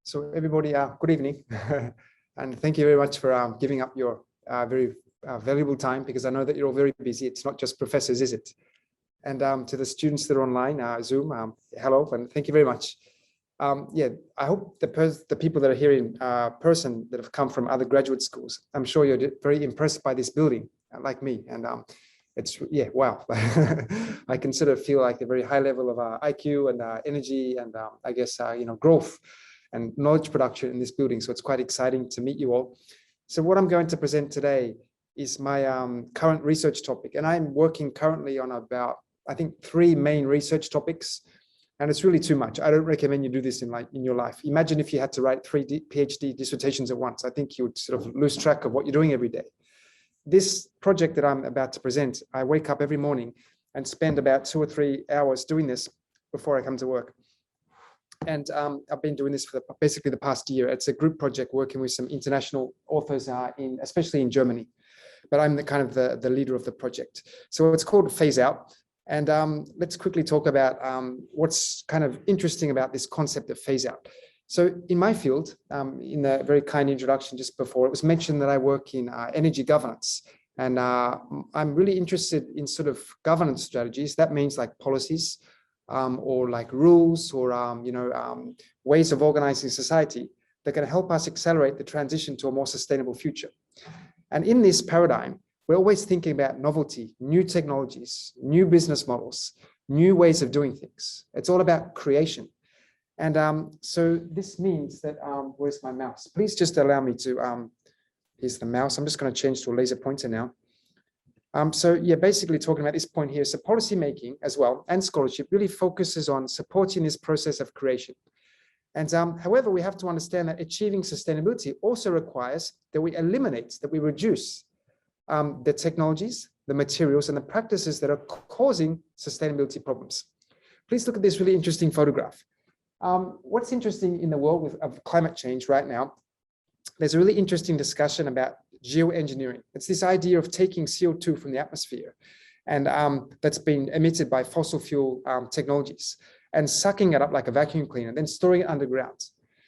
So everybody, good evening. And thank you very much for giving up your very valuable time, because I know that you're all very busy. It's not just professors, is it? And to the students that are online, Zoom, hello, and thank you very much. Yeah, I hope the people that are here in person that have come from other graduate schools, I'm sure you're very impressed by this building, like me. And it's, yeah, wow. I can sort of feel like a very high level of IQ and energy and I guess, growth and knowledge production in this building. So it's quite exciting to meet you all. So what I'm going to present today is my current research topic. And I'm working currently on about, I think, 3 main research topics. And it's really too much. I don't recommend you do this in your life. Imagine if you had to write 3 PhD dissertations at once. I think you would sort of lose track of what you're doing every day. This project that I'm about to present, I wake up every morning and spend about 2 or 3 hours doing this before I come to work. And I've been doing this for basically the past year. It's a group project working with some international authors, especially in Germany. But I'm the leader of the project. So it's called Phaseout. And let's quickly talk about what's kind of interesting about this concept of phase-out. So in my field, in the very kind introduction just before, it was mentioned that I work in energy governance. And I'm really interested in sort of governance strategies. That means like policies or like rules or, ways of organizing society that can help us accelerate the transition to a more sustainable future. And in this paradigm, we're always thinking about novelty, new technologies, new business models, new ways of doing things. It's all about creation. And so this means that, where's my mouse? Please just allow me to, here's the mouse. I'm just going to change to a laser pointer now. So yeah, basically talking about this point here. So policy making as well and scholarship really focuses on supporting this process of creation. And however, we have to understand that achieving sustainability also requires that we eliminate, that we reduce the technologies, the materials, and the practices that are causing sustainability problems. Please look at this really interesting photograph. What's interesting in the world of climate change right now, there's a really interesting discussion about geoengineering. It's this idea of taking CO2 from the atmosphere and that's been emitted by fossil fuel technologies and sucking it up like a vacuum cleaner, then storing it underground.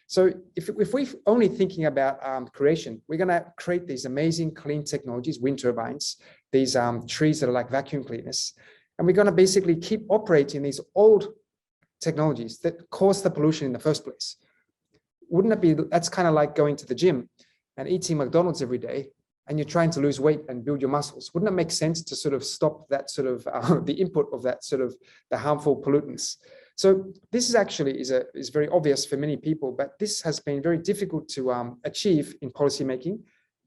So if we're only thinking about creation, we're going to create these amazing clean technologies, wind turbines, these trees that are like vacuum cleaners, and we're going to basically keep operating these old technologies that cause the pollution in the first place. Wouldn't it be, that's kind of like going to the gym and eating McDonald's every day, and you're trying to lose weight and build your muscles? Wouldn't it make sense to sort of stop that sort of the input of that sort of the harmful pollutants? So this is actually is very obvious for many people, but this has been very difficult to achieve in policymaking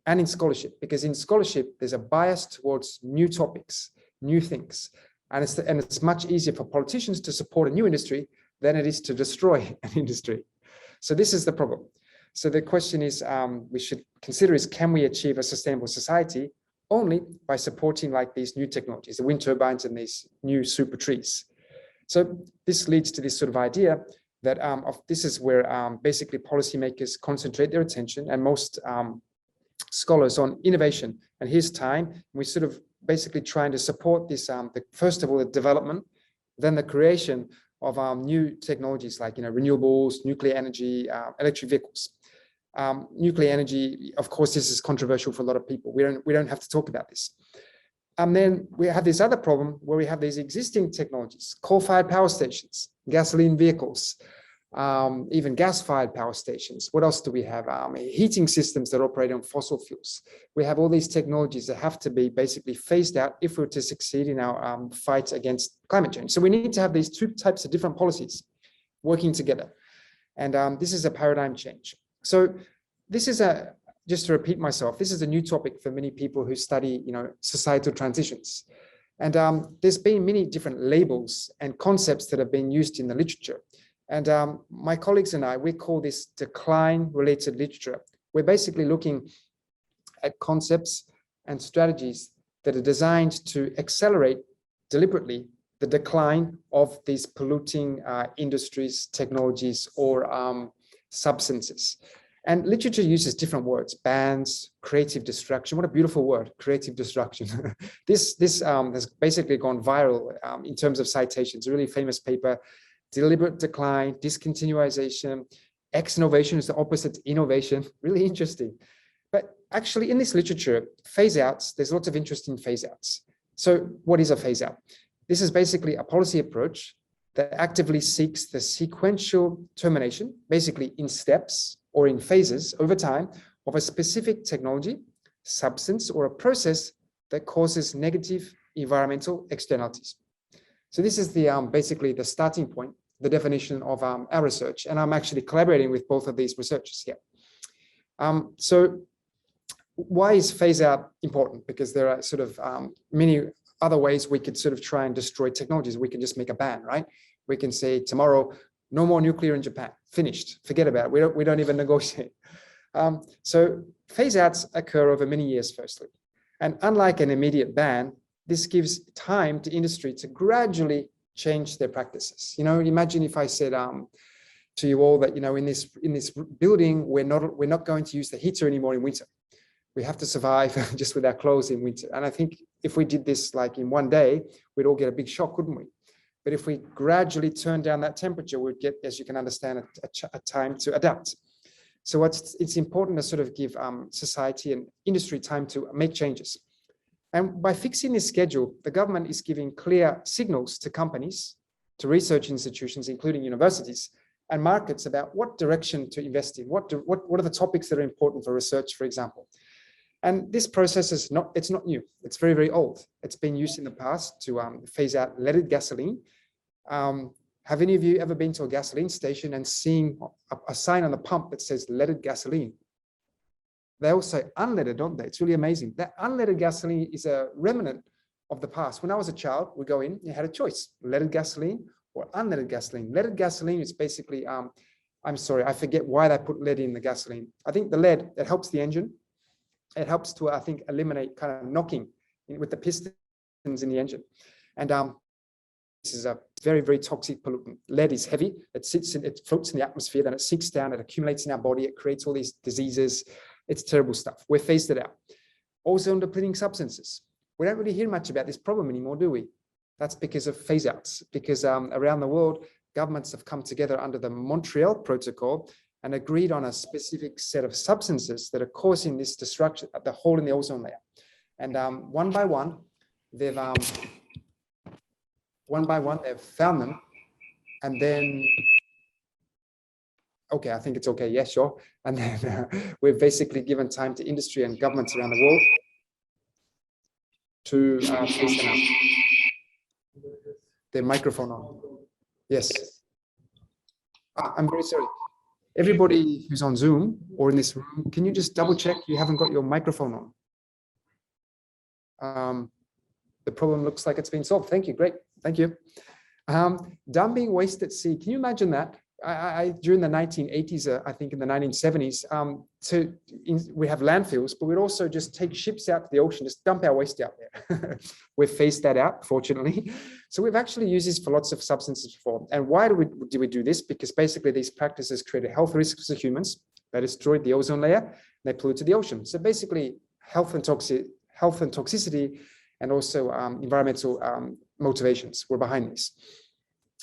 and in scholarship, because in scholarship, there's a bias towards new topics, new things. And it's much easier for politicians to support a new industry than it is to destroy an industry. So this is the problem. So the question is, we should consider is, can we achieve a sustainable society only by supporting like these new technologies, the wind turbines and these new super trees? So this leads to this sort of idea that this is where basically policymakers concentrate their attention, and most scholars on innovation. And here's time. We're sort of basically trying to support this, first of all, the development, then the creation of new technologies like renewables, nuclear energy, electric vehicles. Nuclear energy, of course, this is controversial for a lot of people. We don't have to talk about this. And then we have this other problem where we have these existing technologies, coal-fired power stations, gasoline vehicles, even gas-fired power stations. What else do we have? Heating systems that operate on fossil fuels. We have all these technologies that have to be basically phased out if we're to succeed in our fight against climate change. So we need to have these 2 types of different policies working together. And this is a paradigm change. So this is just to repeat myself, this is a new topic for many people who study, societal transitions. And there's been many different labels and concepts that have been used in the literature. And my colleagues and I, we call this decline-related literature. We're basically looking at concepts and strategies that are designed to accelerate deliberately the decline of these polluting industries, technologies, or substances. And literature uses different words: bans, creative destruction. What a beautiful word, creative destruction. This has basically gone viral in terms of citations. A really famous paper: deliberate decline, discontinuation, Ex-innovation is the opposite to innovation. Really interesting. But actually in this literature, phase outs, there's lots of interest in phase outs. So what is a phase out? This is basically a policy approach that actively seeks the sequential termination, basically in steps or in phases over time, of a specific technology, substance, or a process that causes negative environmental externalities. So this is the basically the starting point, the definition of our research, and I'm actually collaborating with both of these researchers here. So why is phase out important? Because there are sort of many other ways we could sort of try and destroy technologies. We can just make a ban, right? We can say tomorrow, no more nuclear in Japan, finished, forget about it. We don't even negotiate. So phase outs occur over many years, firstly. And unlike an immediate ban, this gives time to industry to gradually change their practices. You know, imagine if I said to you all that, you know, in this building, we're not going to use the heater anymore in winter. We have to survive just with our clothes in winter. And I think if we did this like in one day, we'd all get a big shock, couldn't we? But if we gradually turn down that temperature, we'd get, as you can understand, a time to adapt. So it's important to sort of give society and industry time to make changes. And by fixing this schedule, the government is giving clear signals to companies, to research institutions, including universities, and markets about what direction to invest in, what are the topics that are important for research, for example. And this process is not new. It's very, very old. It's been used in the past to phase out leaded gasoline. Have any of you ever been to a gasoline station and seen a sign on the pump that says leaded gasoline? They all say unleaded, don't they? It's really amazing. That unleaded gasoline is a remnant of the past. When I was a child, we go in, you had a choice, leaded gasoline or unleaded gasoline. Leaded gasoline is basically, I'm sorry, I forget why they put lead in the gasoline. I think the lead, it helps the engine. It helps to, I think, eliminate kind of knocking with the pistons in the engine. And this is a very, very toxic pollutant. Lead is heavy. It floats in the atmosphere, then it sinks down, it accumulates in our body, it creates all these diseases. It's terrible stuff. We've phased it out. Ozone depleting substances. We don't really hear much about this problem anymore, do we? That's because of phase outs, because around the world, governments have come together under the Montreal Protocol and agreed on a specific set of substances that are causing this destruction at the hole in the ozone layer. And one by one, they've found them. And then, okay, I think it's okay, yeah, sure. And then we've basically given time to industry and governments around the world to phase them out. The microphone on. Yes. I'm very sorry. Everybody who's on Zoom or in this room, can you just double check you haven't got your microphone on? The problem looks like it's been solved. Thank you. Great. Thank you. Dumping waste at sea. Can you imagine that? During the 1980s, I think in the 1970s, we have landfills, but we'd also just take ships out to the ocean, just dump our waste out there. We've phased that out, fortunately. So we've actually used this for lots of substances before. And why do we do this? Because basically these practices created health risks for humans. They destroyed the ozone layer, they polluted the ocean. So basically health and toxicity and also environmental motivations were behind this.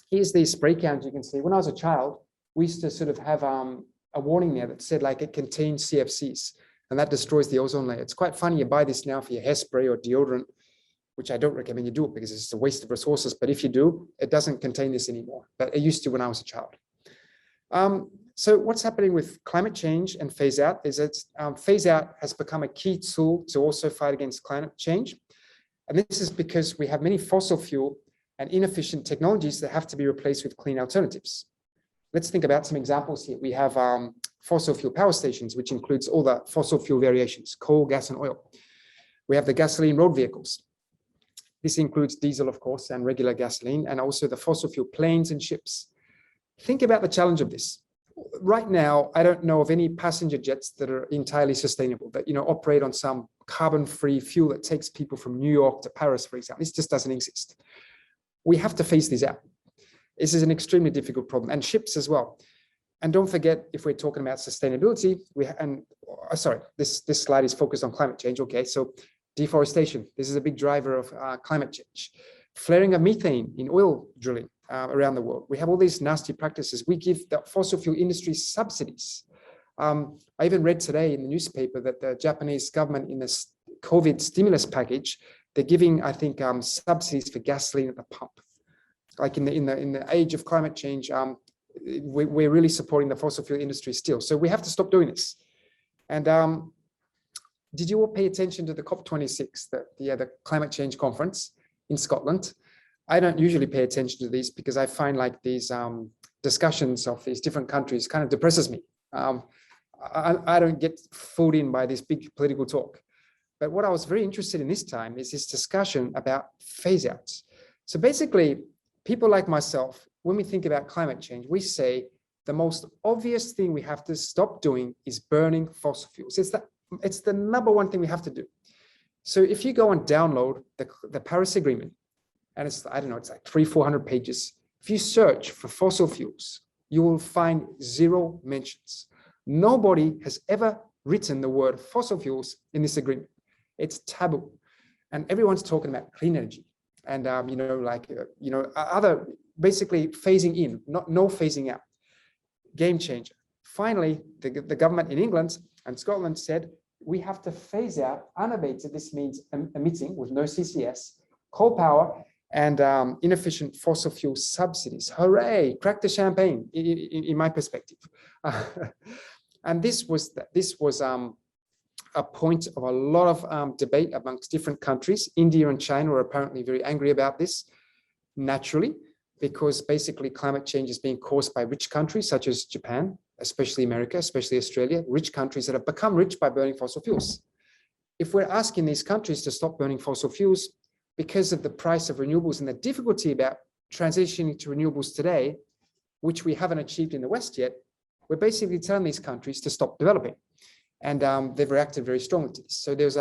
Here's the spray cans you can see. When I was a child, we used to sort of have a warning there that said like it contains CFCs and that destroys the ozone layer. It's quite funny, you buy this now for your hairspray or deodorant, which I don't recommend you do it because it's a waste of resources. But if you do, it doesn't contain this anymore. But it used to when I was a child. So what's happening with climate change and phase out is that phase out has become a key tool to also fight against climate change. And this is because we have many fossil fuel and inefficient technologies that have to be replaced with clean alternatives. Let's think about some examples here. We have fossil fuel power stations, which includes all the fossil fuel variations, coal, gas, and oil. We have the gasoline road vehicles. This includes diesel, of course, and regular gasoline, and also the fossil fuel planes and ships. Think about the challenge of this. Right now, I don't know of any passenger jets that are entirely sustainable, that operate on some carbon-free fuel that takes people from New York to Paris, for example. This just doesn't exist. We have to phase these out. This is an extremely difficult problem, and ships as well. And don't forget, if we're talking about sustainability, this slide is focused on climate change. Okay, so deforestation, this is a big driver of climate change. Flaring of methane in oil drilling, around the world. We have all these nasty practices. We give the fossil fuel industry subsidies. I even read today in the newspaper that the Japanese government in this COVID stimulus package, they're giving, I think, subsidies for gasoline at the pump. Like in the age of climate change, we're really supporting the fossil fuel industry still. So we have to stop doing this. And did you all pay attention to the COP26, the climate change conference in Scotland? I don't usually pay attention to these because I find like these discussions of these different countries kind of depresses me. I don't get fooled in by this big political talk. But what I was very interested in this time is this discussion about phase outs. So basically, people like myself, when we think about climate change, we say the most obvious thing we have to stop doing is burning fossil fuels. It's the number one thing we have to do. So if you go and download the Paris Agreement, and it's, I don't know, it's like 300-400 pages. If you search for fossil fuels, you will find 0 mentions. Nobody has ever written the word fossil fuels in this agreement. It's taboo. And everyone's talking about clean energy and, other, basically phasing in, no phasing out. Game changer. Finally, the government in England and Scotland said, we have to phase out unabated, this means emitting with no CCS, coal power, and inefficient fossil fuel subsidies. Hooray, crack the champagne, in my perspective. And this was a point of a lot of debate amongst different countries. India and China are apparently very angry about this, naturally, because basically climate change is being caused by rich countries such as Japan, especially America, especially Australia, rich countries that have become rich by burning fossil fuels. If we're asking these countries to stop burning fossil fuels because of the price of renewables and the difficulty about transitioning to renewables today, which we haven't achieved in the West yet, we're basically telling these countries to stop developing. And they've reacted very strongly to this. So there's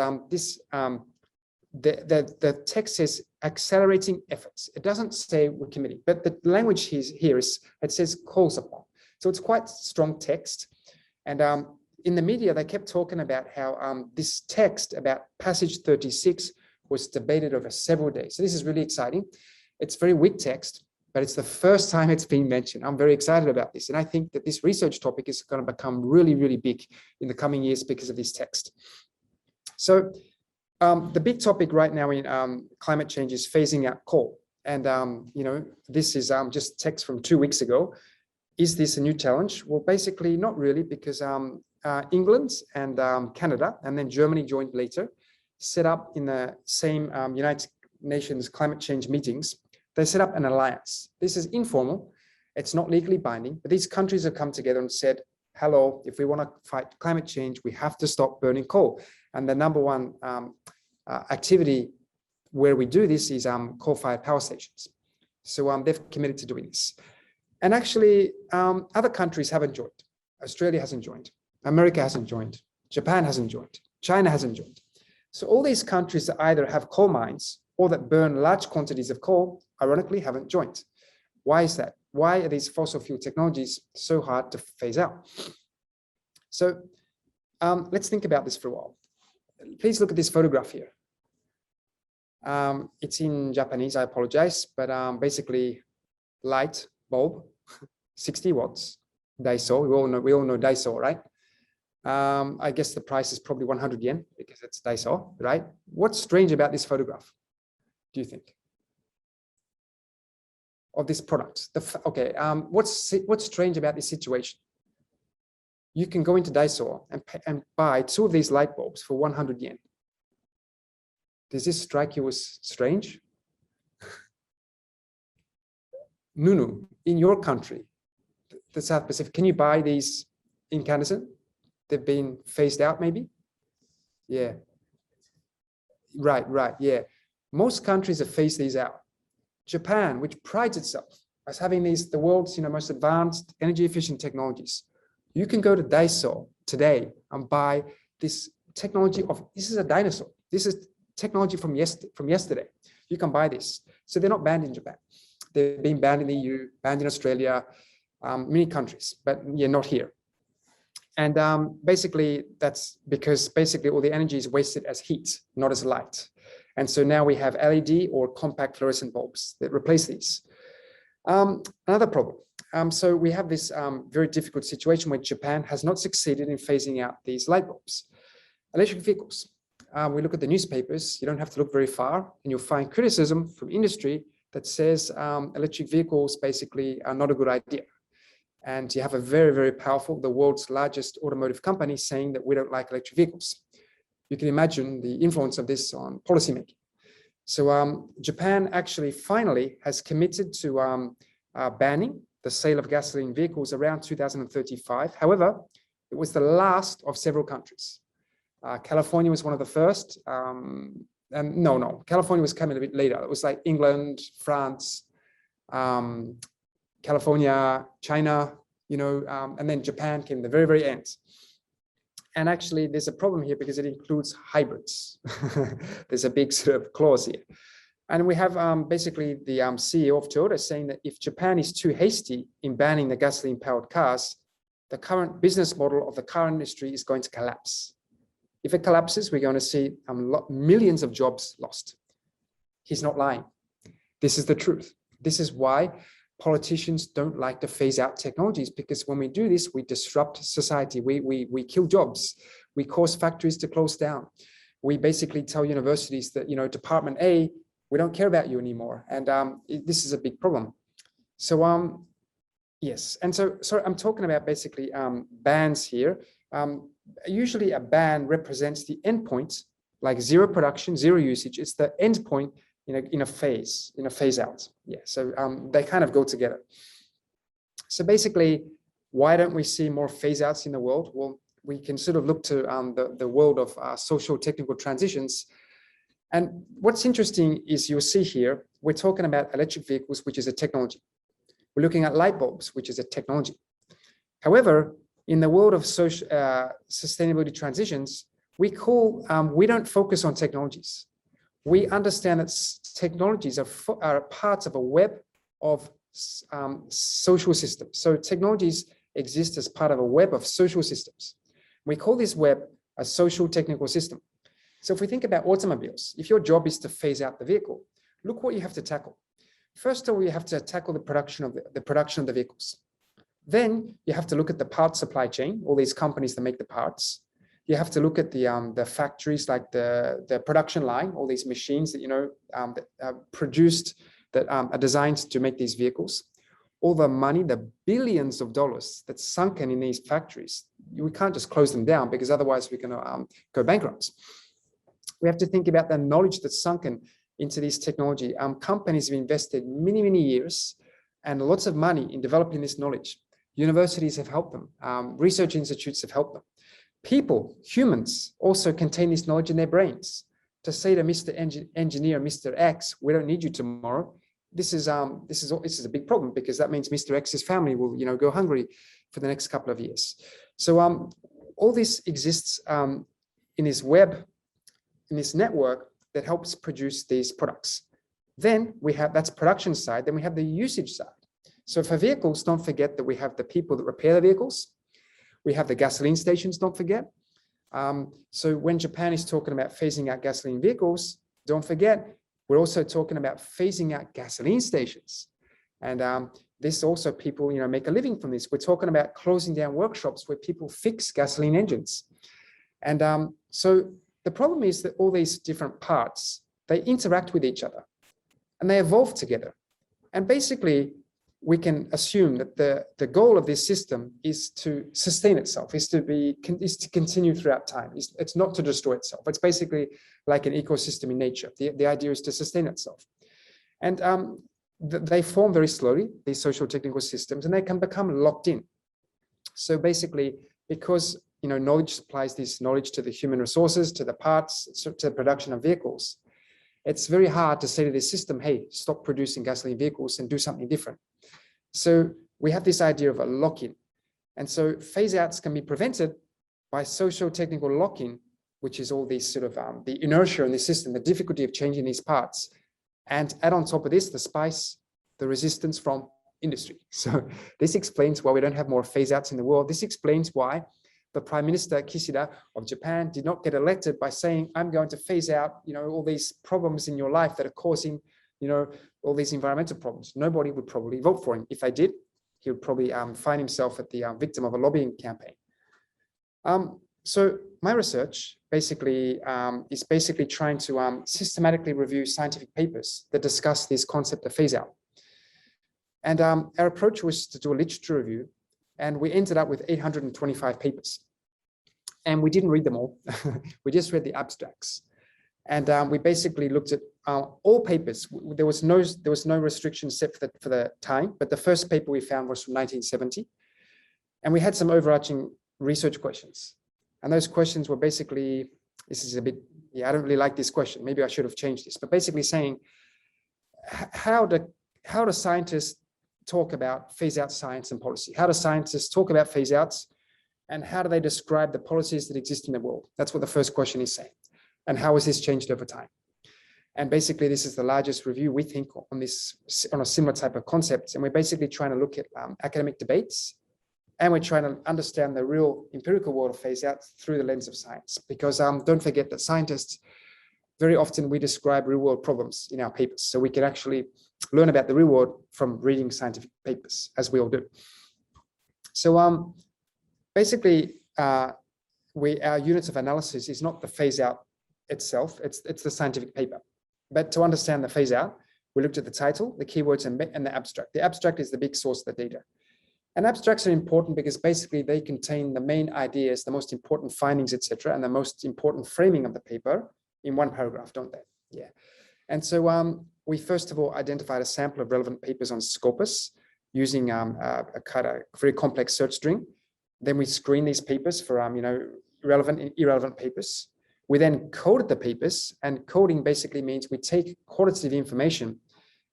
the text says accelerating efforts. It doesn't say we're committing, but the language here is, it says calls upon. So it's quite strong text. And in the media, they kept talking about how this text about passage 36 was debated over several days. So this is really exciting. It's very weak text, but it's the first time it's been mentioned. I'm very excited about this. And I think that this research topic is going to become really, really big in the coming years because of this text. So the big topic right now in climate change is phasing out coal. And, this is just text from 2 weeks ago. Is this a new challenge? Well, basically not really, because England and Canada, and then Germany joined later, set up in the same United Nations climate change meetings. They set up an alliance. This is informal. It's not legally binding, but these countries have come together and said, hello, if we want to fight climate change, we have to stop burning coal. And the number one activity where we do this is coal-fired power stations. So they've committed to doing this. And actually, other countries haven't joined. Australia hasn't joined. America hasn't joined. Japan hasn't joined. China hasn't joined. So all these countries that either have coal mines or that burn large quantities of coal, ironically, haven't joined. Why is that? Why are these fossil fuel technologies so hard to phase out? So let's think about this for a while. Please look at this photograph here. It's in Japanese, I apologize, but basically light bulb, 60 watts, Daiso. We all know Daiso, right? I guess the price is probably 100 yen because it's Daiso, right? What's strange about this photograph, do you think? Of this product? What's strange about this situation? You can go into Daiso and buy 2 of these light bulbs for 100 yen. Does this strike you as strange? Nunu, in your country, the South Pacific, can you buy these incandescent? They've been phased out, maybe? Yeah. Right, yeah. Most countries have phased these out. Japan, which prides itself as having the world's most advanced energy efficient technologies. You can go to Daiso today and buy this technology this is a dinosaur. This is technology from yesterday. You can buy this. So they're not banned in Japan. They're being banned in the EU, banned in Australia, many countries, but yeah, not here. And basically, that's because basically all the energy is wasted as heat, not as light. And so now we have LED or compact fluorescent bulbs that replace these. Another problem. So we have this very difficult situation where Japan has not succeeded in phasing out these light bulbs. Electric vehicles. We look at the newspapers, you don't have to look very far, and you'll find criticism from industry that says electric vehicles basically are not a good idea. And you have a very, very powerful, the world's largest automotive company saying that we don't like electric vehicles. You can imagine the influence of this on policymaking. So Japan actually finally has committed to banning the sale of gasoline vehicles around 2035. However, it was the last of several countries. California was one of the first. And no, California was coming a bit later. It was like England, France, California, China, and then Japan came the very, very end. And actually, there's a problem here because it includes hybrids. There's a big sort of clause here. And we have basically the CEO of Toyota saying that if Japan is too hasty in banning the gasoline-powered cars, the current business model of the car industry is going to collapse. If it collapses, we're going to see millions of jobs lost. He's not lying. This is the truth. This is why politicians don't like to phase out technologies, because when we do this, we disrupt society. We kill jobs. We cause factories to close down. We basically tell universities that, Department A, we don't care about you anymore. And this is a big problem. So, yes. And so I'm talking about basically bans here. Usually a ban represents the endpoint, like zero production, zero usage. It's the endpoint in a phase out. Yeah, so they kind of go together. So basically, why don't we see more phase outs in the world? Well, we can sort of look to the world of social technical transitions. And what's interesting is you'll see here, we're talking about electric vehicles, which is a technology. We're looking at light bulbs, which is a technology. However, in the world of social sustainability transitions, we don't focus on technologies. We understand that technologies are parts of a web of social systems. So technologies exist as part of a web of social systems. We call this web a social technical system. So if we think about automobiles, if your job is to phase out the vehicle, look what you have to tackle. First of all, you have to tackle the production of the vehicles. Then you have to look at the parts supply chain, all these companies that make the parts. You have to look at the factories, like the production line, all these machines that that are produced, that are designed to make these vehicles. All the money, the billions of dollars that's sunken in these factories, we can't just close them down, because otherwise we're going to go bankrupt. We have to think about the knowledge that's sunken into this technology. Companies have invested many, many years and lots of money in developing this knowledge. Universities have helped them. Research institutes have helped them. People, humans, also contain this knowledge in their brains. To say to Mr. Engineer, Mr. X, we don't need you tomorrow. This is a big problem, because that means Mr. X's family will, go hungry for the next couple of years. So all this exists in this web, in this network that helps produce these products. Then we have, that's production side. Then we have the usage side. So for vehicles, don't forget that we have the people that repair the vehicles. We have the gasoline stations, don't forget. So when Japan is talking about phasing out gasoline vehicles, don't forget, we're also talking about phasing out gasoline stations. And this also, people, make a living from this. We're talking about closing down workshops where people fix gasoline engines. And so the problem is that all these different parts, they interact with each other and they evolve together. And basically, we can assume that the goal of this system is to sustain itself, is to continue throughout time. It's not to destroy itself. It's basically like an ecosystem in nature. The idea is to sustain itself. And they form very slowly, these social technical systems, and they can become locked in. So basically, because knowledge supplies this knowledge to the human resources, to the parts, to the production of vehicles, it's very hard to say to this system, hey, stop producing gasoline vehicles and do something different. So we have this idea of a lock-in. And so phase outs can be prevented by social technical lock-in, which is all these sort of the inertia in the system, the difficulty of changing these parts. And add on top of this, the spice, the resistance from industry. So this explains why we don't have more phase outs in the world. This explains why the Prime Minister Kishida of Japan did not get elected by saying, I'm going to phase out, all these problems in your life that are causing you know, all these environmental problems. Nobody would probably vote for him. If they did, he would probably find himself at the victim of a lobbying campaign. So my research basically is basically trying to systematically review scientific papers that discuss this concept of phase out. And our approach was to do a literature review, and we ended up with 825 papers. And we didn't read them all. We just read the abstracts. And we basically looked at all papers. There was no restriction set for the time, but the first paper we found was from 1970. And we had some overarching research questions. And those questions were basically, this is a bit, I don't really like this question. Maybe I should have changed this, but basically saying, how do scientists talk about phase out science and policy? How do scientists talk about phase outs? And how do they describe the policies that exist in the world? That's what the first question is saying. And how has this changed over time? And basically, this is the largest review, we think, on a similar type of concept. And we're basically trying to look at academic debates, and we're trying to understand the real empirical world of phase out through the lens of science. Because don't forget that scientists, very often we describe real world problems in our papers. So we can actually learn about the real world from reading scientific papers, as we all do. So basically, our units of analysis is not the phase out itself, it's the scientific paper. But to understand the phase out, we looked at the title, the keywords, and the abstract. The abstract is the big source of the data. And abstracts are important because basically they contain the main ideas, the most important findings, etc., and the most important framing of the paper in one paragraph, don't they? Yeah. And so we first of all identified a sample of relevant papers on Scopus using a very complex search string. Then we screen these papers for relevant and irrelevant papers. We then coded the papers, and coding basically means we take qualitative information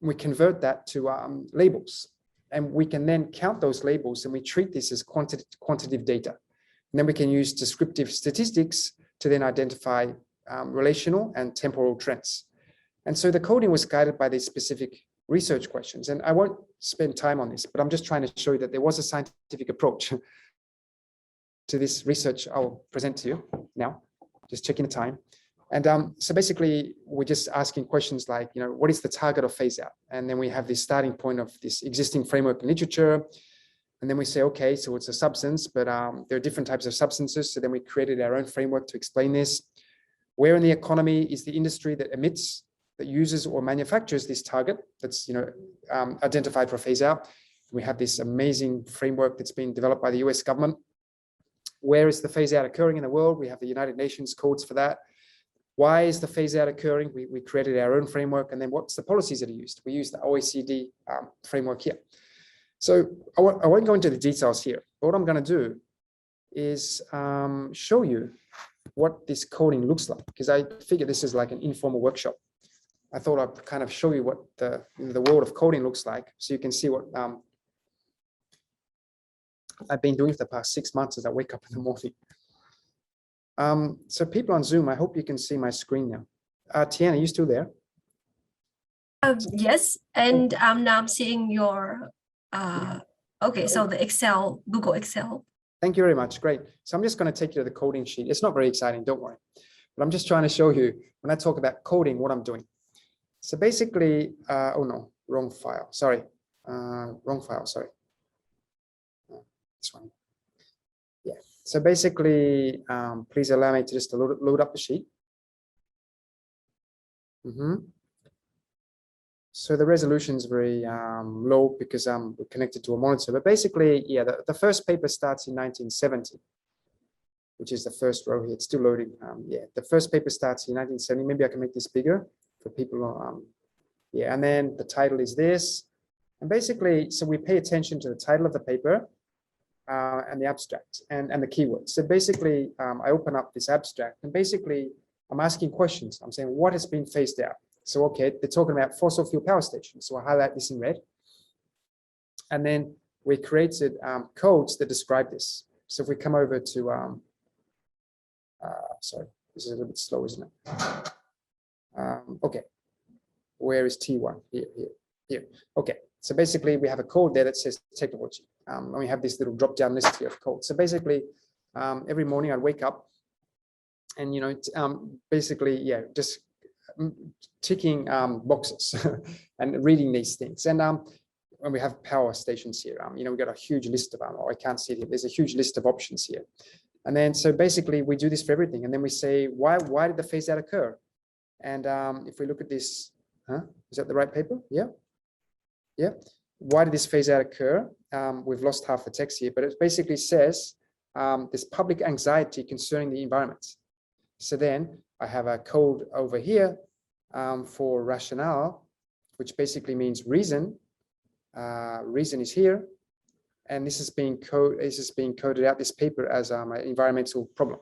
and we convert that to labels. And we can then count those labels, and we treat this as quantitative data. And then we can use descriptive statistics to then identify relational and temporal trends. And so the coding was guided by these specific research questions. And I won't spend time on this, but I'm just trying to show you that there was a scientific approach to this research I'll present to you now. Just checking the time. And so basically, we're just asking questions like, what is the target of phase out? And then we have this starting point of this existing framework in literature. And then we say, okay, so it's a substance, but there are different types of substances. So then we created our own framework to explain this. Where in the economy is the industry that emits, that uses or manufactures this target that's identified for phase out? We have this amazing framework that's been developed by the US government. Where is the phase out occurring in the world? We have the United Nations codes for that. Why is the phase out occurring? We created our own framework. And then what's the policies that are used? We use the OECD framework here. So I won't go into the details here. But what I'm going to do is show you what this coding looks like, because I figure this is like an informal workshop. I thought I'd kind of show you what the world of coding looks like, so you can see what I've been doing for the past 6 months as I wake up in the morning. So people on Zoom, I hope you can see my screen now. Tiana, are you still there? Yes, and now I'm seeing your, okay, so the Excel, Google Excel. Thank you very much, great. So I'm just going to take you to the coding sheet. It's not very exciting, don't worry. But I'm just trying to show you, when I talk about coding, what I'm doing. So basically, oh no, wrong file, sorry. This one. Yeah, so basically, please allow me to just load up the sheet. So the resolution is very low because we're connected to a monitor. But basically, yeah, the first paper starts in 1970, which is the first row here. It's still loading. Yeah, the first paper starts in 1970. Maybe I can make this bigger for people. Yeah, and then the title is this. And basically, so we pay attention to the title of the paper and the abstract and the keywords. So basically, I open up this abstract and basically I'm asking questions. I'm saying, what has been phased out? So, okay, they're talking about fossil fuel power stations. So I highlight this in red. And then we created codes that describe this. So if we come over to, sorry, this is a little bit slow, isn't it? Okay, where is T1? Here. Okay, so basically we have a code there that says technology. And we have this little drop-down list here of code. So basically, every morning I wake up and, basically, yeah, just ticking boxes and reading these things. And when we have power stations here, we've got a huge list of, oh, I can't see it here. There's a huge list of options here. And then, so basically we do this for everything. And then we say, why did the phase out occur? And if we look at this, is that the right paper? Yeah. Yeah. Why did this phase out occur? We've lost half the text here, but it basically says there's public anxiety concerning the environment. So then I have a code over here for rationale, which basically means reason. Reason is here. And this is being coded out, this paper, as an environmental problem.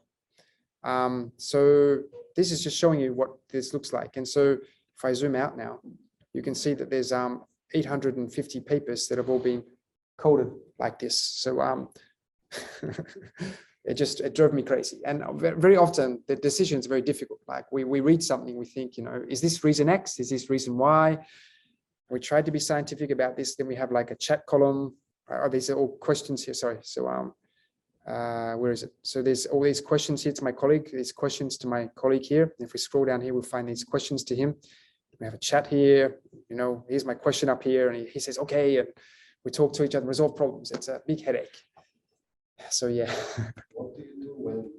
So this is just showing you what this looks like. And so if I zoom out now, you can see that there's 850 papers that have all been coded like this. So it drove me crazy. And very often the decision is very difficult. Like we read something, we think, is this reason X? Is this reason Y? We tried to be scientific about this. Then we have like a chat column. These are all questions here. Sorry. So where is it? So there's all these questions here to my colleague. There's questions to my colleague here. If we scroll down here, we'll find these questions to him. We have a chat here. Here's my question up here, and he says, okay, and we talk to each other, resolve problems. It's a big headache. So yeah. What do you do when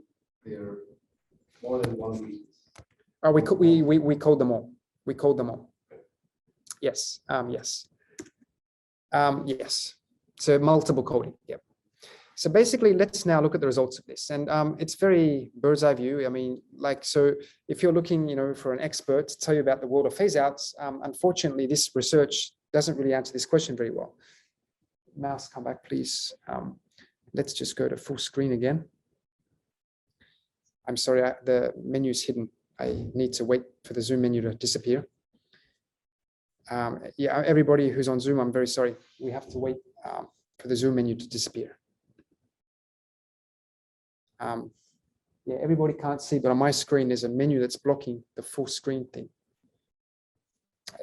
there are more than one reason? We code them all. We code them all. Yes. Yes. Yes. So multiple coding. Yep. So basically, let's now look at the results of this. And it's very bird's eye view. I mean, so if you're looking, for an expert to tell you about the world of phase outs, unfortunately, this research doesn't really answer this question very well. Mouse, come back, please. Let's just go to full screen again. I'm sorry, the menu is hidden. I need to wait for the Zoom menu to disappear. Yeah, everybody who's on Zoom, I'm very sorry. We have to wait for the Zoom menu to disappear. Yeah, everybody can't see, but on my screen, there's a menu that's blocking the full screen thing.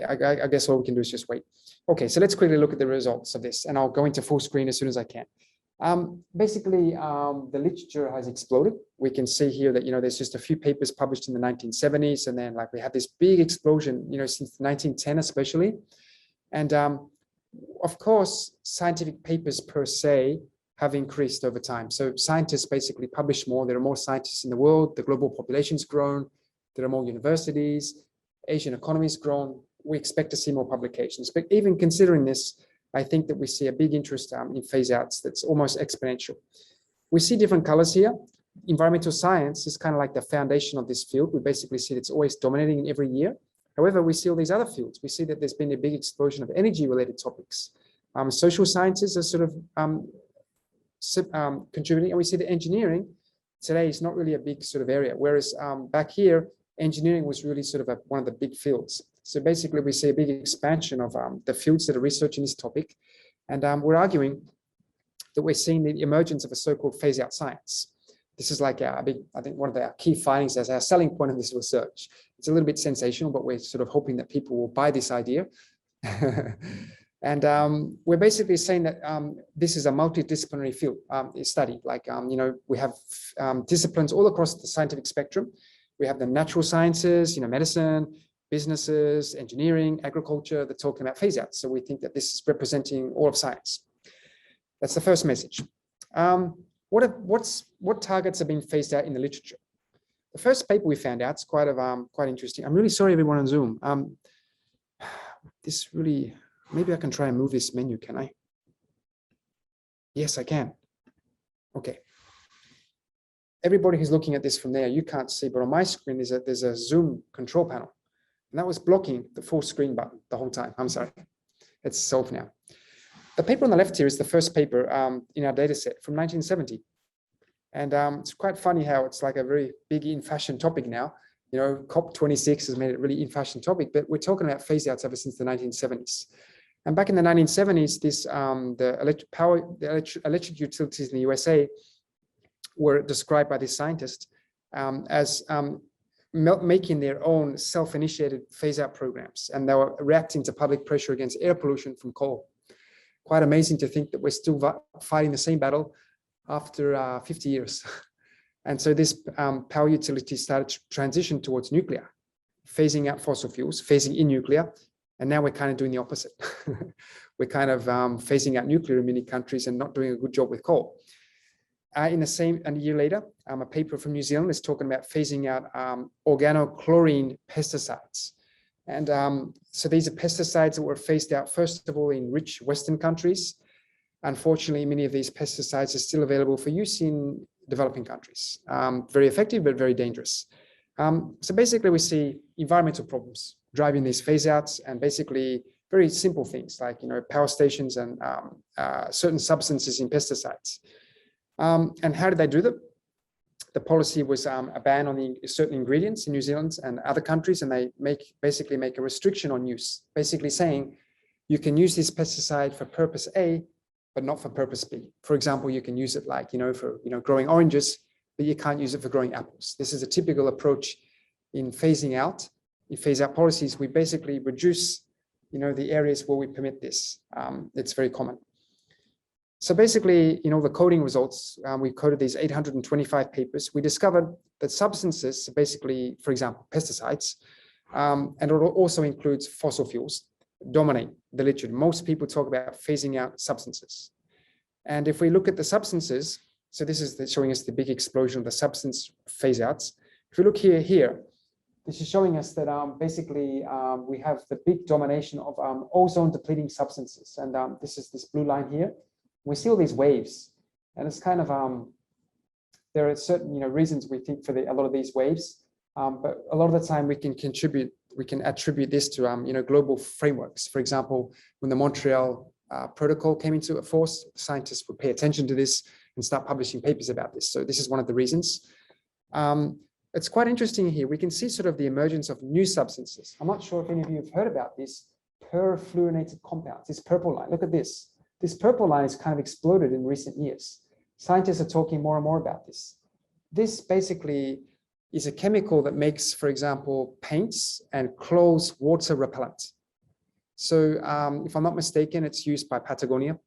I guess all we can do is just wait. Okay, so let's quickly look at the results of this, and I'll go into full screen as soon as I can. Basically, the literature has exploded. We can see here that, there's just a few papers published in the 1970s, and then we have this big explosion, since 1910 especially. And of course, scientific papers per se have increased over time. So scientists basically publish more. There are more scientists in the world. The global population's grown. There are more universities. Asian economy's grown. We expect to see more publications. But even considering this, I think that we see a big interest in phase outs that's almost exponential. We see different colors here. Environmental science is kind of like the foundation of this field. We basically see it's always dominating every year. However, we see all these other fields. We see that there's been a big explosion of energy-related topics. Social sciences are sort of contributing, and we see that engineering today is not really a big sort of area, whereas back here, engineering was really sort of one of the big fields. So basically, we see a big expansion of the fields that are researching this topic, and we're arguing that we're seeing the emergence of a so-called phase-out science. This is like I think one of our key findings as our selling point of this research. It's a little bit sensational, but we're sort of hoping that people will buy this idea. And we're basically saying that this is a multidisciplinary field study. We have disciplines all across the scientific spectrum. We have the natural sciences, medicine, businesses, engineering, agriculture. They're talking about phase outs. So we think that this is representing all of science. That's the first message. What targets are being phased out in the literature? The first paper we found out is quite interesting. I'm really sorry, everyone on Zoom. This really. Maybe I can try and move this menu, can I? Yes, I can. Okay. Everybody who's looking at this from there, you can't see, but on my screen, there's a Zoom control panel. And that was blocking the full screen button the whole time. I'm sorry. It's solved now. The paper on the left here is the first paper in our data set from 1970. And it's quite funny how it's like a very big in fashion topic now. COP26 has made it really in fashion topic, but we're talking about phase outs ever since the 1970s. And back in the 1970s, the electric utilities in the USA were described by this scientist as making their own self-initiated phase-out programs, and they were reacting to public pressure against air pollution from coal. Quite amazing to think that we're still fighting the same battle after 50 years. And so this power utility started to transition towards nuclear. phasing out fossil fuels, phasing in nuclear, and now we're kind of doing the opposite. We're kind of phasing out nuclear in many countries and not doing a good job with coal. And a year later, a paper from New Zealand is talking about phasing out organochlorine pesticides. And so these are pesticides that were phased out, first of all, in rich Western countries. Unfortunately, many of these pesticides are still available for use in developing countries. Very effective, but very dangerous. So basically, we see environmental problems driving these phase outs, and basically very simple things like, power stations and certain substances in pesticides. And how did they do that? The policy was a ban on certain ingredients in New Zealand and other countries, and they basically make a restriction on use, basically saying you can use this pesticide for purpose A, but not for purpose B. For example, you can use it like, for growing oranges, but you can't use it for growing apples. This is a typical approach in phasing out. In phase out policies, we basically reduce, the areas where we permit this. It's very common. So basically, the coding results, we coded these 825 papers. We discovered that substances, basically, for example, pesticides, and it also includes fossil fuels, dominate the literature. Most people talk about phasing out substances. And if we look at the substances, so this is showing us the big explosion of the substance phase outs. If we look here, this is showing us that basically we have the big domination of ozone depleting substances. And this is this blue line here. We see all these waves, and it's kind of there are certain reasons we think for a lot of these waves, but a lot of the time we can attribute this to global frameworks. For example, when the Montreal Protocol came into force, scientists would pay attention to this and start publishing papers about this. So this is one of the reasons. It's quite interesting here. We can see sort of the emergence of new substances. I'm not sure if any of you have heard about this perfluorinated compounds. This purple line. Look at this. This purple line has kind of exploded in recent years. Scientists are talking more and more about this. This basically is a chemical that makes, for example, paints and clothes water repellent. So if I'm not mistaken, it's used by Patagonia,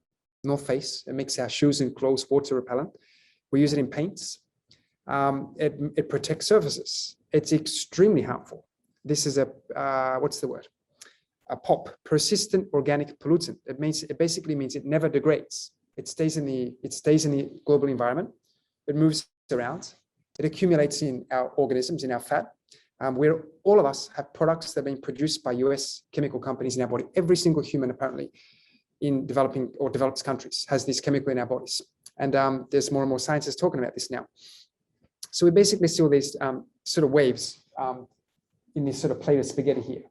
North Face. It makes our shoes and clothes water repellent. We use it in paints. It protects surfaces. It's extremely harmful. This is what's the word? A POP, persistent organic pollutant. It basically means it never degrades. It stays in the global environment. It moves around. It accumulates in our organisms, in our fat. All of us have products that are being produced by US chemical companies in our body. Every single human, apparently, in developing or developed countries has this chemical in our bodies. And there's more and more scientists talking about this now. So we basically see all these sort of waves in this sort of plate of spaghetti here.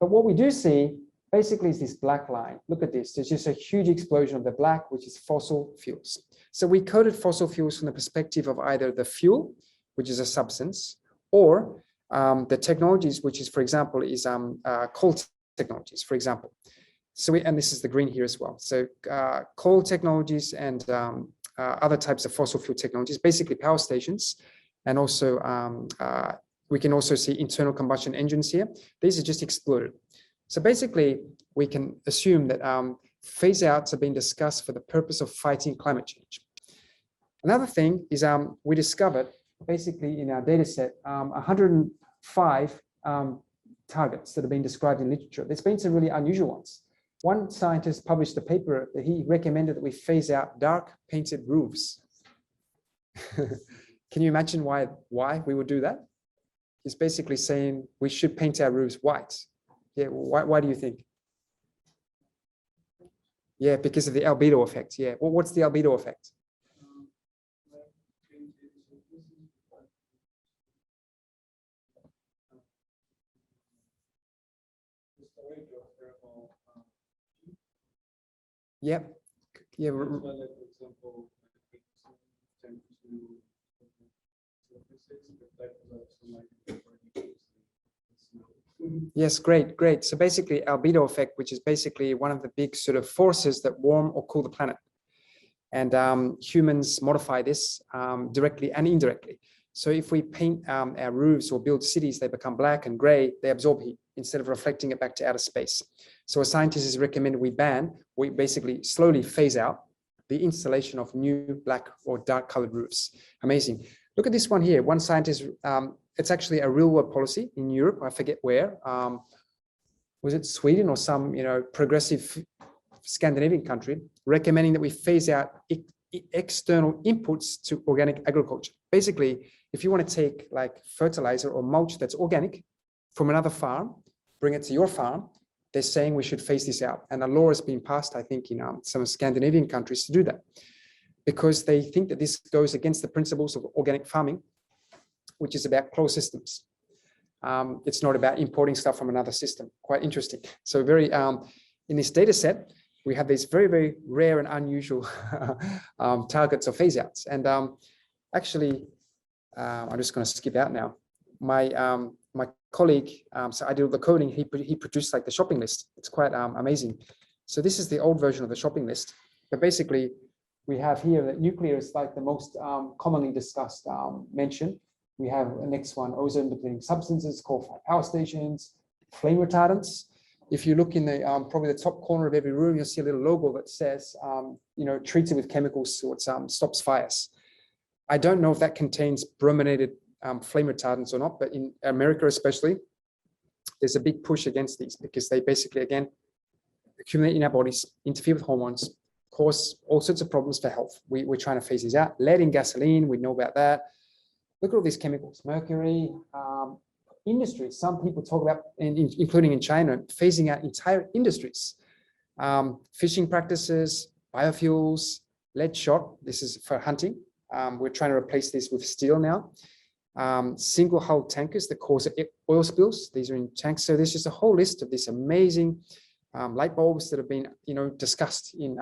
But what we do see basically is this black line. Look at this. There's just a huge explosion of the black, which is fossil fuels. So we coded fossil fuels from the perspective of either the fuel, which is a substance, or the technologies, which is, for example, is coal technologies, for example. So and this is the green here as well. So coal technologies and other types of fossil fuel technologies, basically power stations, and also we can also see internal combustion engines here. These are just exploded. So basically, we can assume that phase outs are being discussed for the purpose of fighting climate change. Another thing is we discovered basically in our data set 105 targets that have been described in literature. There's been some really unusual ones. One scientist published a paper that he recommended that we phase out dark painted roofs. Can you imagine why we would do that? He's basically saying we should paint our roofs white. Yeah, why do you think? Yeah, because of the albedo effect. Yeah, well, what's the albedo effect? Yep. Yeah. Yes, great. So basically albedo effect, which is basically one of the big sort of forces that warm or cool the planet. And humans modify this directly and indirectly. So if we paint our roofs or build cities, they become black and gray, they absorb heat instead of reflecting it back to outer space. So a scientist has recommended we basically slowly phase out the installation of new black or dark colored roofs. Amazing. Look at this one here. One scientist, it's actually a real world policy in Europe. I forget where. Was it Sweden or some, progressive Scandinavian country, recommending that we phase out external inputs to organic agriculture. Basically, if you want to take like fertilizer or mulch that's organic from another farm, bring it to your farm, they're saying we should phase this out. And a law has been passed, I think, in some Scandinavian countries to do that, because they think that this goes against the principles of organic farming, which is about closed systems. It's not about importing stuff from another system. Quite interesting. So very, in this data set, we have these very, very rare and unusual targets of phase outs. And actually, I'm just going to skip out now. My colleague, so I did all the coding, he produced like the shopping list. It's quite amazing. So this is the old version of the shopping list. But basically, we have here that nuclear is like the most commonly discussed mention. We have the next one, ozone depleting substances, coal-fired power stations, flame retardants. If you look in the probably the top corner of every room, you'll see a little logo that says, treated with chemicals so it stops fires. I don't know if that contains brominated flame retardants or not, but in America especially, there's a big push against these because they basically, again, accumulate in our bodies, interfere with hormones, cause all sorts of problems for health. We're trying to phase these out. Lead in gasoline, we know about that. Look at all these chemicals, mercury, industries. Some people talk about, including in China, phasing out entire industries. Fishing practices, biofuels, lead shot. This is for hunting. We're trying to replace this with steel now. Single hull tankers that cause oil spills. These are in tanks. So there's just a whole list of these amazing light bulbs that have been, discussed in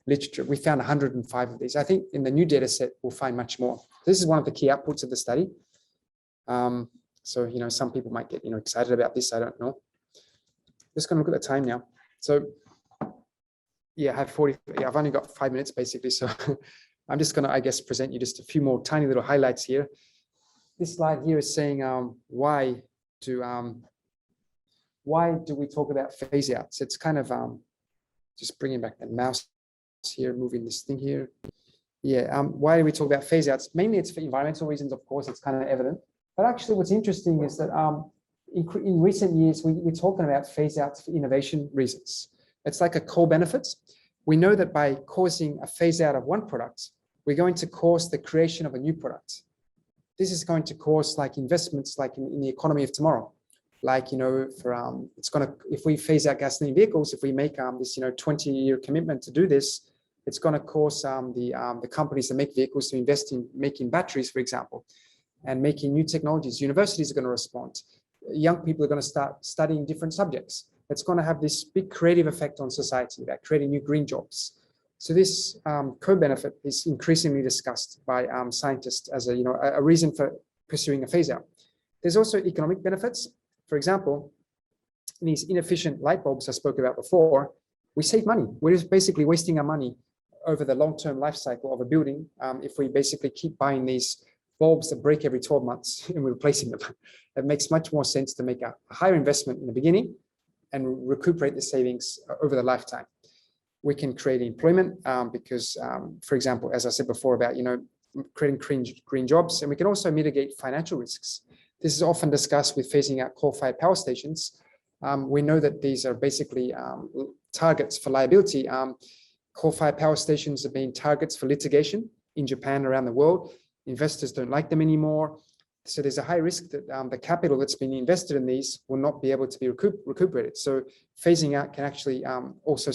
literature. We found 105 of these. I think in the new data set, we'll find much more. This is one of the key outputs of the study. So, some people might get, excited about this. I don't know. Just going to look at the time now. So, yeah, I have 40. Yeah, I've only got 5 minutes basically. So I'm just going to, I guess, present you just a few more tiny little highlights here. This slide here is saying why do we talk about phase outs? It's kind of just bringing back the mouse here, moving this thing here. Yeah, why do we talk about phase outs? Mainly it's for environmental reasons, of course, it's kind of evident. But actually what's interesting is that in recent years, we're talking about phase outs for innovation reasons. It's like a co-benefit. We know that by causing a phase out of one product, we're going to cause the creation of a new product. This is going to cause like investments like in the economy of tomorrow. Like, for it's going to, if we phase out gasoline vehicles, if we make this 20-year commitment to do this, it's going to cause the companies that make vehicles to invest in making batteries, for example, and making new technologies. Universities are going to respond. Young people are going to start studying different subjects. It's going to have this big creative effect on society about creating new green jobs. So this co-benefit is increasingly discussed by scientists as a reason for pursuing a phase out. There's also economic benefits. For example, these inefficient light bulbs I spoke about before, we save money. We're just basically wasting our money over the long-term life cycle of a building if we basically keep buying these bulbs that break every 12 months and we're replacing them. It makes much more sense to make a higher investment in the beginning and recuperate the savings over the lifetime. We can create employment because, for example, as I said before about, creating green jobs, and we can also mitigate financial risks. This is often discussed with phasing out coal-fired power stations. We know that these are basically targets for liability. Coal-fired power stations have been targets for litigation in Japan, around the world. Investors don't like them anymore. So there's a high risk that the capital that's been invested in these will not be able to be recuperated. So phasing out can actually also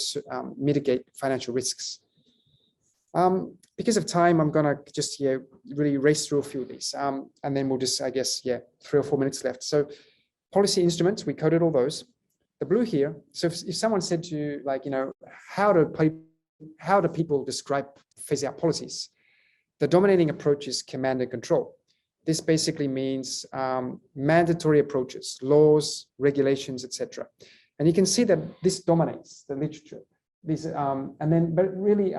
mitigate financial risks. Because of time, I'm going to just really race through a few of these. And then we'll just, I guess, 3 or 4 minutes left. So policy instruments, we coded all those. The blue here, so if someone said to you, like, how do people describe phase out policies? The dominating approach is command and control. This basically means mandatory approaches, laws, regulations, etc. And you can see that this dominates the literature. But really,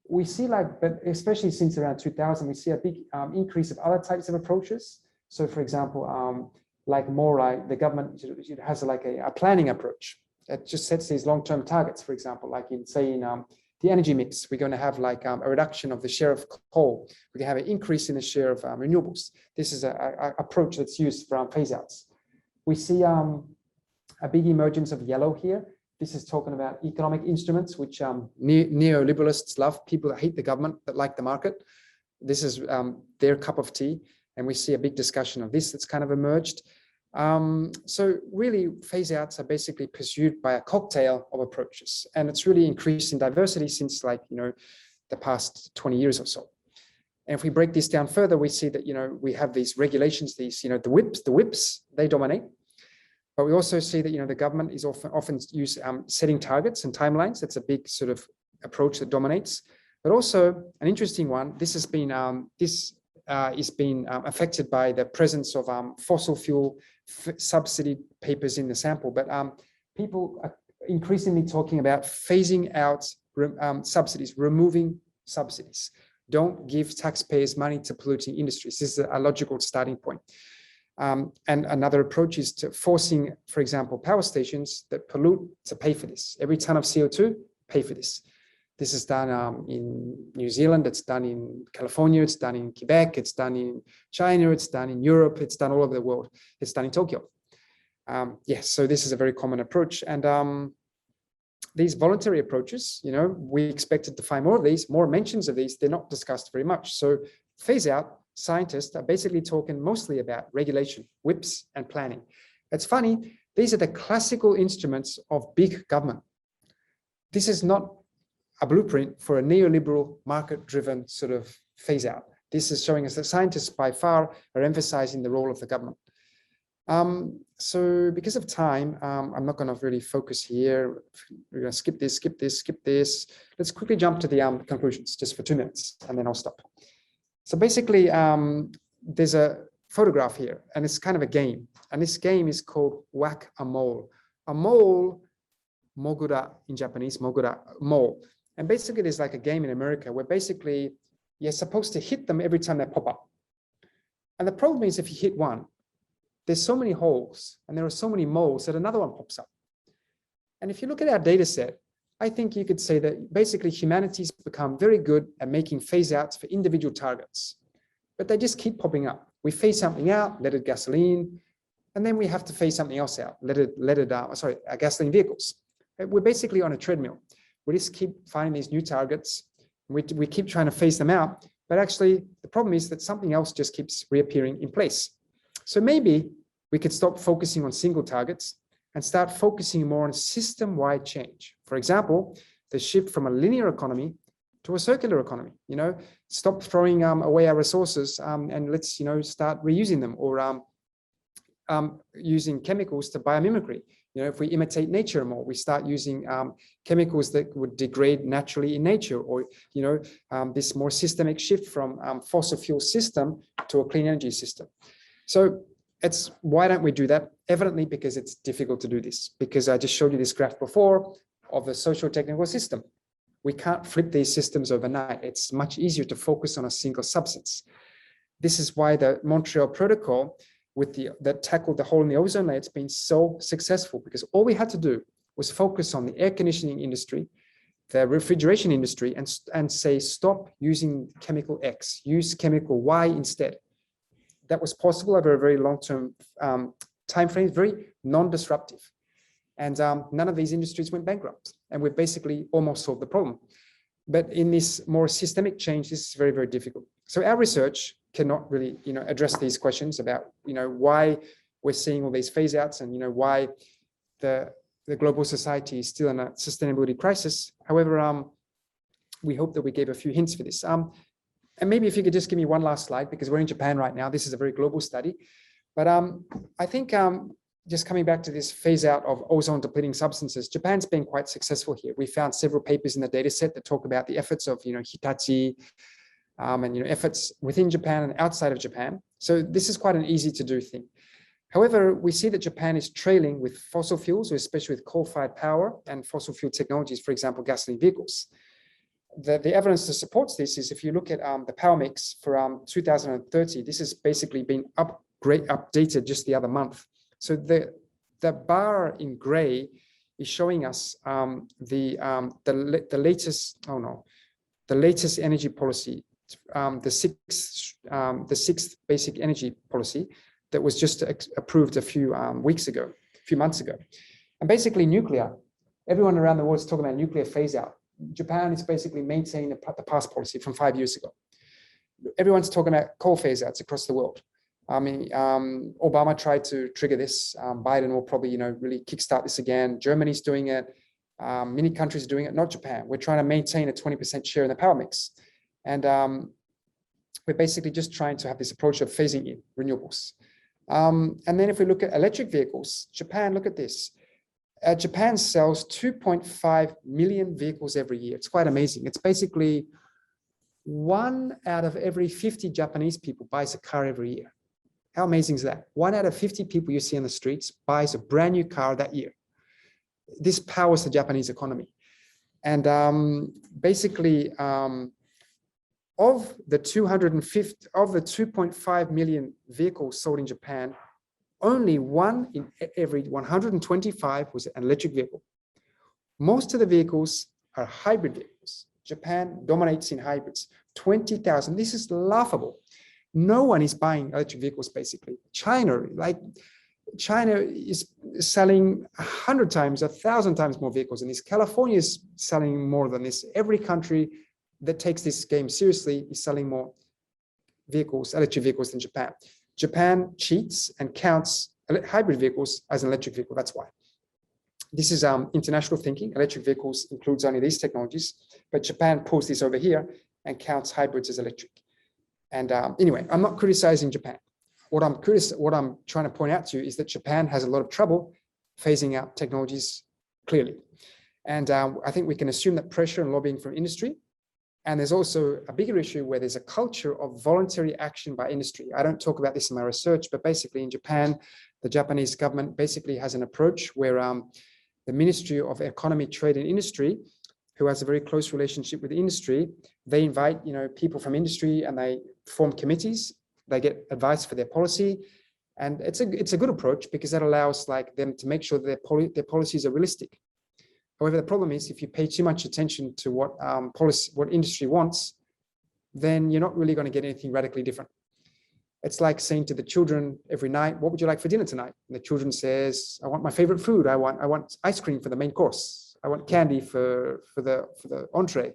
we see but especially since around 2000, we see a big increase of other types of approaches. So for example, like the government has like a planning approach. It just sets these long-term targets, for example, like in the the energy mix. We're going to have like a reduction of the share of coal. We're going to have an increase in the share of renewables. This is an approach that's used for phase outs. We see a big emergence of yellow here. This is talking about economic instruments, which neoliberalists love, people that hate the government, that like the market. This is their cup of tea. And we see a big discussion of this that's kind of emerged. So really, phase outs are basically pursued by a cocktail of approaches. And it's really increased in diversity since like, the past 20 years or so. And if we break this down further, we see that, we have these regulations, these, the whips, they dominate. But we also see that, the government is often use setting targets and timelines. That's a big sort of approach that dominates. But also an interesting one, this has been, is being affected by the presence of fossil fuel subsidy papers in the sample. But people are increasingly talking about phasing out subsidies, removing subsidies. Don't give taxpayers money to polluting industries. This is a logical starting point. And another approach is to forcing, for example, power stations that pollute to pay for this. Every ton of CO2, pay for this. This is done in New Zealand, it's done in California, it's done in Quebec, it's done in China, it's done in Europe, it's done all over the world, it's done in Tokyo. Yes, so this is a very common approach. And these voluntary approaches, we expected to find more of these, more mentions of these, they're not discussed very much. So phase out scientists are basically talking mostly about regulation, whips and planning. It's funny, these are the classical instruments of big government. This is not a blueprint for a neoliberal market-driven sort of phase out. This is showing us that scientists by far are emphasizing the role of the government. So because of time, I'm not going to really focus here. We're going to skip this, skip this, skip this. Let's quickly jump to the conclusions just for 2 minutes, and then I'll stop. So basically, there's a photograph here, and it's kind of a game. And this game is called Whack a Mole. A mole, mogura in Japanese, mogura, mole. And basically, there's like a game in America where basically you're supposed to hit them every time they pop up. And the problem is if you hit one, there's so many holes and there are so many moles that another one pops up. And if you look at our data set, I think you could say that basically humanity's become very good at making phase outs for individual targets, but they just keep popping up. We phase something out, leaded gasoline, and then we have to phase something else out, gasoline vehicles. We're basically on a treadmill. We just keep finding these new targets. We keep trying to phase them out, but actually the problem is that something else just keeps reappearing in place. So maybe we could stop focusing on single targets and start focusing more on system-wide change. For example, the shift from a linear economy to a circular economy. Stop throwing away our resources and let's start reusing them, or using chemicals to biomimicry. If we imitate nature more, we start using chemicals that would degrade naturally in nature, or this more systemic shift from fossil fuel system to a clean energy system. So why don't we do that? Evidently, because it's difficult to do this, because I just showed you this graph before of the socio-technical system. We can't flip these systems overnight. It's much easier to focus on a single substance. This is why the Montreal Protocol that tackled the hole in the ozone layer, it's been so successful, because all we had to do was focus on the air conditioning industry, the refrigeration industry, and say, stop using chemical X, use chemical Y instead. That was possible over a very long-term time frame, very non-disruptive. And none of these industries went bankrupt. And we've basically almost solved the problem. But in this more systemic change, this is very, very difficult. So our research cannot really, address these questions about, why we're seeing all these phase outs and, why the global society is still in a sustainability crisis. However, we hope that we gave a few hints for this. And maybe if you could just give me one last slide, because we're in Japan right now. This is a very global study. But I think just coming back to this phase out of ozone depleting substances, Japan's been quite successful here. We found several papers in the data set that talk about the efforts of, Hitachi, and efforts within Japan and outside of Japan. So this is quite an easy to do thing. However, we see that Japan is trailing with fossil fuels, especially with coal-fired power and fossil fuel technologies, for example, gasoline vehicles. The evidence that supports this is if you look at the power mix for 2030, this has basically been updated just the other month. So the bar in gray is showing us the latest energy policy, the sixth basic energy policy that was just approved a few months ago. And basically nuclear, everyone around the world is talking about nuclear phase out. Japan is basically maintaining the past policy from 5 years ago. Everyone's talking about coal phase outs across the world. I mean, Obama tried to trigger this. Biden will probably, really kickstart this again. Germany's doing it. Many countries are doing it, not Japan. We're trying to maintain a 20% share in the power mix. And we're basically just trying to have this approach of phasing in renewables. And then if we look at electric vehicles, Japan, look at this. Japan sells 2.5 million vehicles every year. It's quite amazing. It's basically 1 out of every 50 Japanese people buys a car every year. How amazing is that? 1 out of 50 people you see on the streets buys a brand new car that year. This powers the Japanese economy. And basically, of the 2.5 million vehicles sold in Japan, only 1 in every 125 was an electric vehicle. Most of the vehicles are hybrid vehicles. Japan dominates in hybrids, 20,000. This is laughable. No one is buying electric vehicles, basically. China is selling 100 times, 1,000 times more vehicles than this. California is selling more than this. Every country that takes this game seriously is selling more vehicles, electric vehicles than Japan. Japan cheats and counts hybrid vehicles as an electric vehicle. That's why. This is international thinking. Electric vehicles includes only these technologies, but Japan pulls this over here and counts hybrids as electric. And anyway, I'm not criticizing Japan. What I'm trying to point out to you is that Japan has a lot of trouble phasing out technologies clearly. And I think we can assume that pressure and lobbying from industry. And there's also a bigger issue where there's a culture of voluntary action by industry. I don't talk about this in my research, but basically in Japan, the Japanese government basically has an approach where the Ministry of Economy, Trade and Industry, who has a very close relationship with the industry, they invite people from industry and they form committees. They get advice for their policy, and it's a good approach because that allows them to make sure that their policies are realistic. However, the problem is if you pay too much attention to what industry wants, then you're not really going to get anything radically different. It's like saying to the children every night, "What would you like for dinner tonight?" And the children says, "I want my favorite food. I want ice cream for the main course. I want candy for the entree."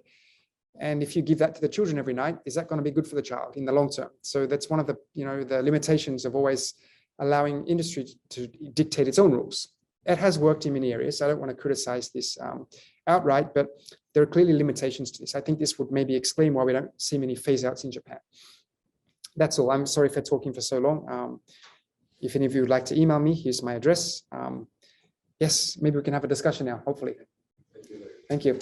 And if you give that to the children every night, is that going to be good for the child in the long term? So that's one of the the limitations of always allowing industry to dictate its own rules. It has worked in many areas. I don't want to criticize this outright, but there are clearly limitations to this. I think this would maybe explain why we don't see many phase outs in Japan. That's all. I'm sorry for talking for so long. If any of you would like to email me, here's my address. Yes, maybe we can have a discussion now, hopefully. Thank you.